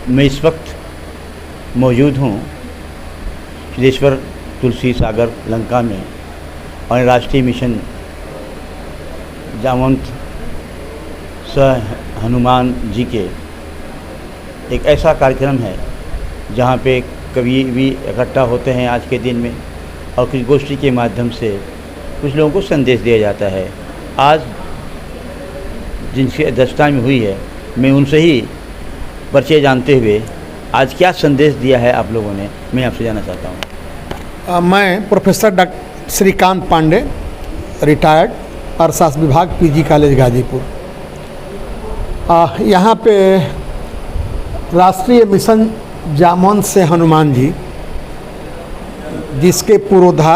मैं इस वक्त मौजूद हूँ सिद्धेश्वर तुलसी सागर लंका में और राष्ट्रीय मिशन जामवंत हनुमान जी के एक ऐसा कार्यक्रम है जहाँ पे कवि भी इकट्ठा होते हैं आज के दिन में और कुछ गोष्ठी के माध्यम से कुछ लोगों को संदेश दिया जाता है। आज जिनकी अध्यक्षता में हुई है, मैं उनसे ही परिचय जानते हुए आज क्या संदेश दिया है आप लोगों ने, मैं आपसे जानना चाहता हूँ। मैं professor doctor Shrikant Pandey, retired, अर्थशास्त्र विभाग, पीजी कॉलेज गाजीपुर। यहाँ पे राष्ट्रीय मिशन जामवंत से हनुमान जी, जिसके पुरोधा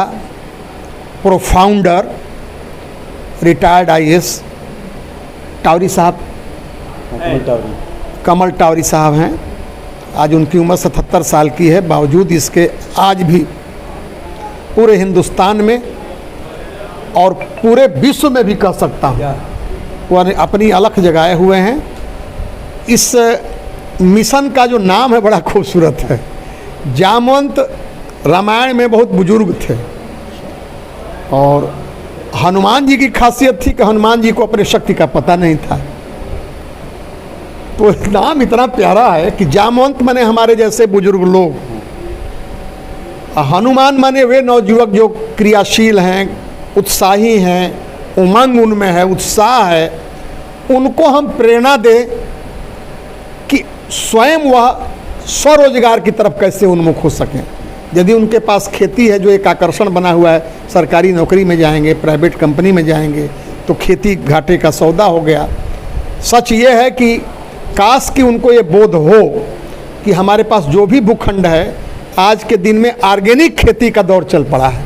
प्रोफाउंडर रिटायर्ड आईएएस टावरी साहब, कमल टावरी साहब हैं। आज उनकी उम्र 77 साल की है। बावजूद इसके आज भी पूरे हिंदुस्तान में और पूरे विश्व में भी कह सकता हूँ वो अपनी अलख जगाए हुए हैं। इस मिशन का जो नाम है बड़ा खूबसूरत है। जामवंत रामायण में बहुत बुजुर्ग थे और हनुमान जी की खासियत थी कि हनुमान जी को अपने शक्ति का पता नहीं था। तो नाम इतना प्यारा है कि जामवंत माने हमारे जैसे बुजुर्ग लोग, हनुमान माने वे नवयुवक जो क्रियाशील हैं, उत्साही हैं, उमंग उनमें है, उत्साह है। उनको हम प्रेरणा दें कि स्वयं वह स्वरोजगार की तरफ कैसे उन्मुख हो सकें। यदि उनके पास खेती है जो एक आकर्षण बना हुआ है, सरकारी नौकरी में जाएंगे, प्राइवेट कंपनी में जाएंगे तो खेती घाटे का सौदा हो गया। सच ये है कि काश कि उनको ये बोध हो कि हमारे पास जो भी भूखंड है, आज के दिन में ऑर्गेनिक खेती का दौर चल पड़ा है।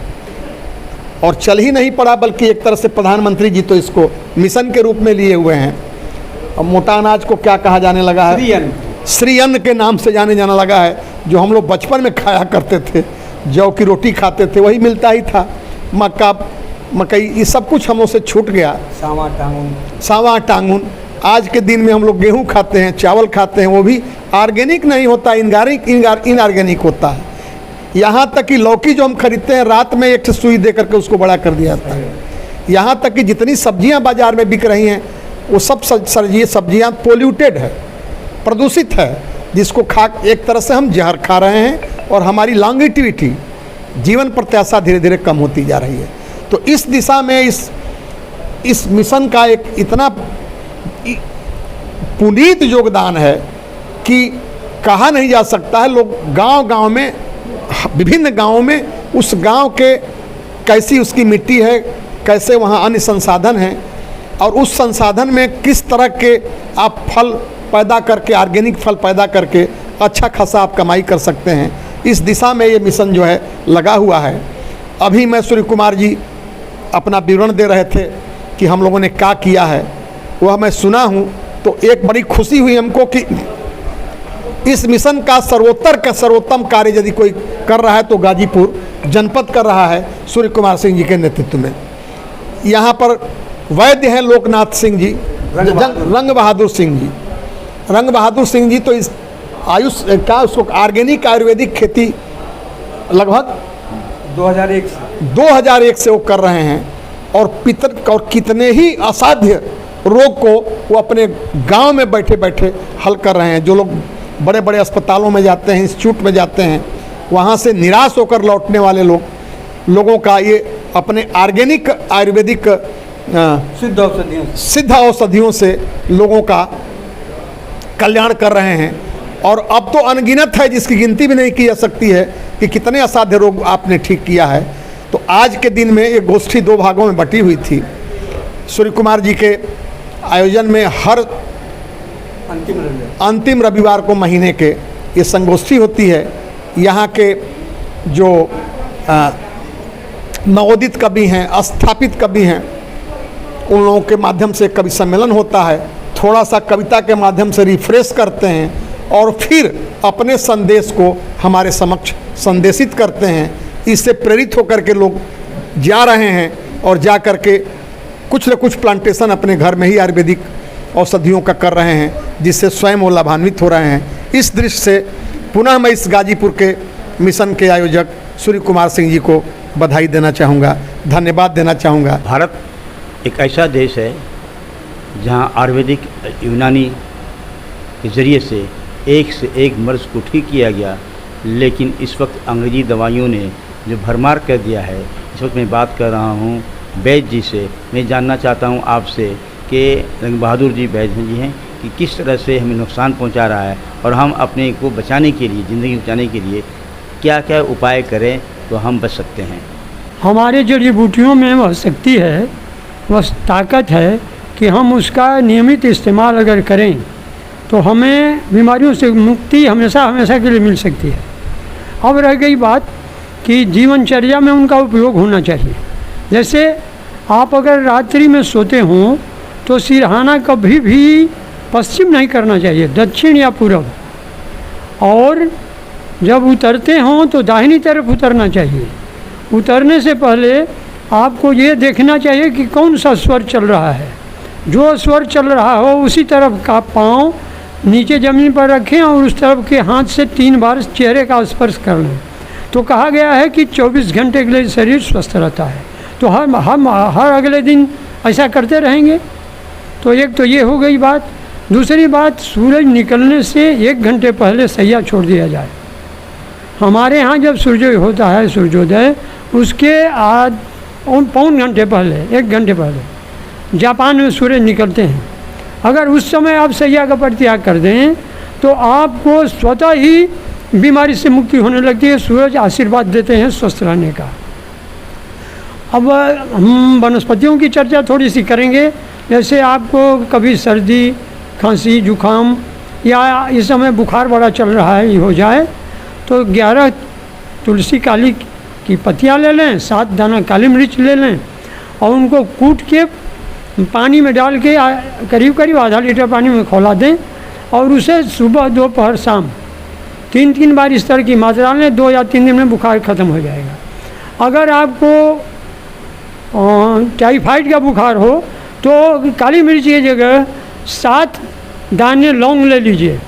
और चल ही नहीं पड़ा बल्कि एक तरह से प्रधानमंत्री जी तो इसको मिशन के रूप में लिए हुए हैं। अब मोटा अनाज को क्या कहा जाने लगा है, श्री अन्न के नाम से जाने जाना लगा है। जो हम लोग बचपन में खाया करते थे, जौ की रोटी खाते थे, वही मिलता ही था। मक्का, मकई, ये सब कुछ हम लोग से छूट गया। सावा टांगुन। आज के दिन में हम लोग गेहूँ खाते हैं, चावल खाते हैं, वो भी ऑर्गेनिक नहीं होता, इनऑर्गेनिक होता है। यहाँ तक कि लौकी जो हम खरीदते हैं, रात में एक सुई दे करके उसको बड़ा कर दिया जाता है। यहाँ तक कि जितनी सब्जियाँ बाज़ार में बिक रही हैं वो सब सब्जियाँ पोल्यूटेड है, प्रदूषित है, जिसको खा एक तरह से हम जहर खा रहे हैं और हमारी लॉन्गेटिविटी, जीवन प्रत्याशा धीरे धीरे कम होती जा रही है। तो इस दिशा में इस मिशन का एक इतना पुनीत योगदान है कि कहा नहीं जा सकता है। लोग गांव-गांव में, विभिन्न गांवों में उस गांव के कैसी उसकी मिट्टी है, कैसे वहाँ अन्य संसाधन हैं और उस संसाधन में किस तरह के आप फल पैदा करके, ऑर्गेनिक फल पैदा करके अच्छा खासा आप कमाई कर सकते हैं। इस दिशा में ये मिशन जो है लगा हुआ है। अभी मैं सूर्य कुमार जी अपना विवरण दे रहे थे कि हम लोगों ने क्या किया है, वह मैं सुना हूँ तो एक बड़ी खुशी हुई हमको कि इस मिशन का सर्वोत्तम कार्य यदि कोई कर रहा है तो गाजीपुर जनपद कर रहा है सूर्य कुमार सिंह जी के नेतृत्व में। यहाँ पर वैद्य हैं लोकनाथ सिंह जी, रंग बहादुर सिंह जी। रंग बहादुर सिंह जी तो इस आयुष का उसको ऑर्गेनिक आयुर्वेदिक खेती लगभग 2001 से वो कर रहे हैं और कितने ही असाध्य रोग को वो अपने गांव में बैठे बैठे हल कर रहे हैं। जो लोग बड़े बड़े अस्पतालों में जाते हैं, इंस्टीट्यूट में जाते हैं, वहाँ से निराश होकर लौटने वाले लोगों का ये अपने ऑर्गेनिक आयुर्वेदिक सिद्ध औषधियों से लोगों का कल्याण कर रहे हैं। और अब तो अनगिनत है, जिसकी गिनती भी नहीं की जा सकती है कि कितने असाध्य रोग आपने ठीक किया है। तो आज के दिन में ये गोष्ठी 2 भागों में बटी हुई थी। सूर्य कुमार जी के आयोजन में हर अंतिम रविवार को महीने के ये संगोष्ठी होती है। यहाँ के जो नवोदित कवि हैं, स्थापित कवि हैं, उन लोगों के माध्यम से कवि सम्मेलन होता है। थोड़ा सा कविता के माध्यम से रिफ्रेश करते हैं और फिर अपने संदेश को हमारे समक्ष संदेशित करते हैं। इससे प्रेरित होकर के लोग जा रहे हैं और जा कर के कुछ न कुछ प्लांटेशन अपने घर में ही आयुर्वेदिक औषधियों का कर रहे हैं, जिससे स्वयं वो लाभान्वित हो रहे हैं। इस दृष्टि से पुनः मैं इस गाजीपुर के मिशन के आयोजक सूर्य कुमार सिंह जी को बधाई देना चाहूँगा, धन्यवाद देना चाहूँगा। भारत एक ऐसा देश है जहाँ आयुर्वेदिक यूनानी के ज़रिए से एक मर्ज़ को ठीक किया गया, लेकिन इस वक्त अंग्रेज़ी दवाइयों ने जो भरमार कर दिया है। इस वक्त मैं बात कर रहा हूँ वैद्य जी से। मैं जानना चाहता हूँ आपसे कि रंग बहादुर जी वैद्य जी हैं कि किस तरह से हमें नुकसान पहुँचा रहा है और हम अपने को बचाने के लिए, ज़िंदगी बचाने के लिए क्या क्या उपाय करें तो हम बच सकते हैं। हमारे जड़ी बूटियों में वह शक्ति है, वह ताकत है कि हम उसका नियमित इस्तेमाल अगर करें तो हमें बीमारियों से मुक्ति हमेशा हमेशा के लिए मिल सकती है। अब रह गई बात कि जीवनचर्या में उनका उपयोग होना चाहिए। जैसे आप अगर रात्रि में सोते हों तो सिरहाना कभी भी पश्चिम नहीं करना चाहिए, दक्षिण या पूर्व, और जब उतरते हों तो दाहिनी तरफ उतरना चाहिए। उतरने से पहले आपको ये देखना चाहिए कि कौन सा स्वर चल रहा है। जो स्वर चल रहा हो उसी तरफ का पाँव नीचे ज़मीन पर रखें और उस तरफ के हाथ से 3 बार चेहरे का स्पर्श कर लें। तो कहा गया है कि 24 घंटे के लिए शरीर स्वस्थ रहता है। तो हम हर अगले दिन ऐसा करते रहेंगे। तो एक तो ये हो गई बात। दूसरी बात, सूरज निकलने से 1 घंटे पहले सैया छोड़ दिया जाए। हमारे यहाँ जब सूर्योदय होता है, सूर्योदय उसके पौन घंटे पहले, 1 घंटे पहले जापान में सूरज निकलते हैं। अगर उस समय आप सैया का परित्याग कर दें तो आपको स्वतः ही बीमारी से मुक्ति होने लगती है। सूरज आशीर्वाद देते हैं स्वस्थ रहने का। अब हम वनस्पतियों की चर्चा थोड़ी सी करेंगे। जैसे आपको कभी सर्दी, खांसी, जुखाम या इस समय बुखार बड़ा चल रहा है, ये हो जाए तो 11 तुलसी काली की पत्तियाँ ले लें, 7 दाना काली मिर्च ले लें और उनको कूट के पानी में डाल के करीब करीब आधा लीटर पानी में खौला दें और उसे सुबह, दोपहर, शाम 3 बार इस तरह की मात्रा लें। 2 या 3 दिन में बुखार ख़त्म हो जाएगा। अगर आपको टाइफाइड का बुखार हो तो काली मिर्च की जगह 7 दाने लौंग ले लीजिए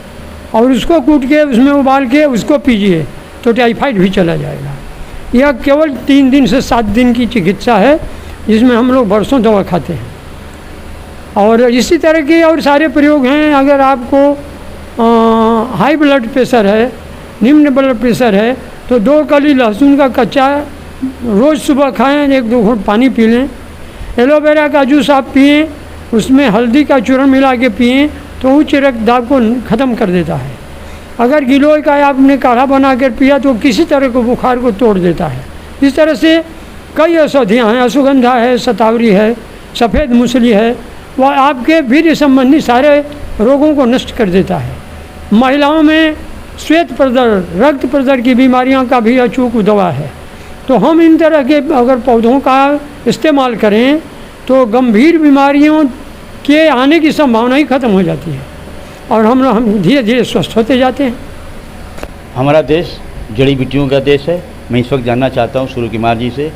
और उसको कूट के उसमें उबाल के उसको पीजिए तो टाइफाइड भी चला जाएगा। यह केवल 3 दिन से 7 दिन की चिकित्सा है जिसमें हम लोग बरसों दवा खाते हैं। और इसी तरह के और सारे प्रयोग हैं। अगर आपको हाई ब्लड प्रेशर है, निम्न ब्लड प्रेशर है तो 2 कली लहसुन का कच्चा रोज़ सुबह खाएं, 1-2 घूंट पानी पी लें। एलोवेरा का जूस आप पिएं, उसमें हल्दी का चूर्ण मिला के पिएं तो उच्च रक्तदाब को ख़त्म कर देता है। अगर गिलोय का आपने काढ़ा बना कर पिया तो किसी तरह को बुखार को तोड़ देता है। इस तरह से कई औषधियाँ हैं। अश्वगंधा है, शतावरी है, सफ़ेद मूसली है, वह आपके वीर्य संबंधी सारे रोगों को नष्ट कर देता है। महिलाओं में श्वेत प्रदर, रक्त प्रदर की बीमारियों का भी अचूक दवा है। तो हम इन तरह के अगर पौधों का इस्तेमाल करें तो गंभीर बीमारियों के आने की संभावना ही ख़त्म हो जाती है और हम धीरे धीरे स्वस्थ होते जाते हैं। हमारा देश जड़ी बूटियों का देश है। मैं इस वक्त जानना चाहता हूँ सूर्य कुमार जी से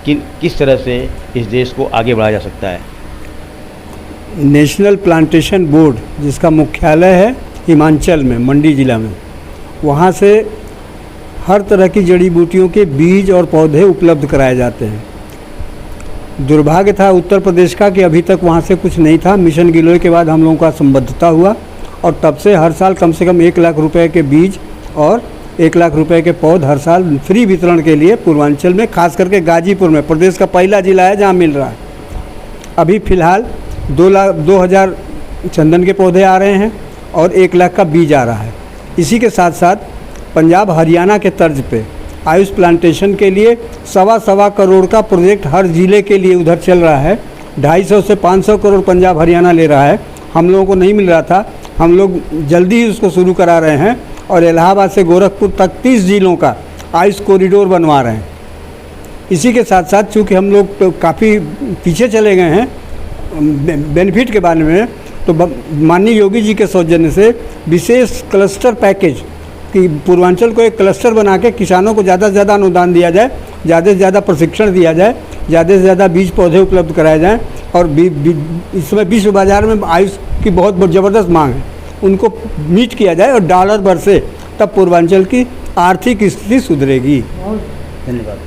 कि किस तरह से इस देश को आगे बढ़ाया जा सकता है। नेशनल प्लांटेशन बोर्ड, जिसका मुख्यालय है हिमाचल में, मंडी ज़िला में, वहाँ से हर तरह की जड़ी बूटियों के बीज और पौधे उपलब्ध कराए जाते हैं। दुर्भाग्य था उत्तर प्रदेश का कि अभी तक वहाँ से कुछ नहीं था। मिशन गिलोय के बाद हम लोगों का संबद्धता हुआ और तब से हर साल कम से कम 1 लाख रुपए के बीज और 1 लाख रुपए के पौध हर साल फ्री वितरण के लिए पूर्वांचल में, खास करके गाजीपुर में, प्रदेश का पहला जिला है जहाँ मिल रहा है। अभी फ़िलहाल 2000 चंदन के पौधे आ रहे हैं और 1 लाख का बीज आ रहा है। इसी के साथ साथ पंजाब हरियाणा के तर्ज पे आयुष प्लांटेशन के लिए 1.25 करोड़ का प्रोजेक्ट हर ज़िले के लिए उधर चल रहा है। 250 से 500 करोड़ पंजाब हरियाणा ले रहा है। हम लोगों को नहीं मिल रहा था, हम लोग जल्दी ही उसको शुरू करा रहे हैं और इलाहाबाद से गोरखपुर तक 30 जिलों का आयुष कॉरिडोर बनवा रहे हैं। इसी के साथ साथ चूँकि हम लोग काफ़ी पीछे चले गए हैं बेनिफिट के बारे में, तो माननीय योगी जी के सौजन्य से विशेष क्लस्टर पैकेज कि पूर्वांचल को एक क्लस्टर बना के किसानों को ज़्यादा से ज़्यादा अनुदान दिया जाए, ज़्यादा से ज़्यादा प्रशिक्षण दिया जाए, ज़्यादा से ज़्यादा बीज पौधे उपलब्ध कराए जाएँ। और इस समय विश्व बाज़ार में आयुष की बहुत ज़बरदस्त मांग है। उनको मीट किया जाए और डॉलर बरसे, तब पूर्वांचल की आर्थिक स्थिति सुधरेगी। धन्यवाद।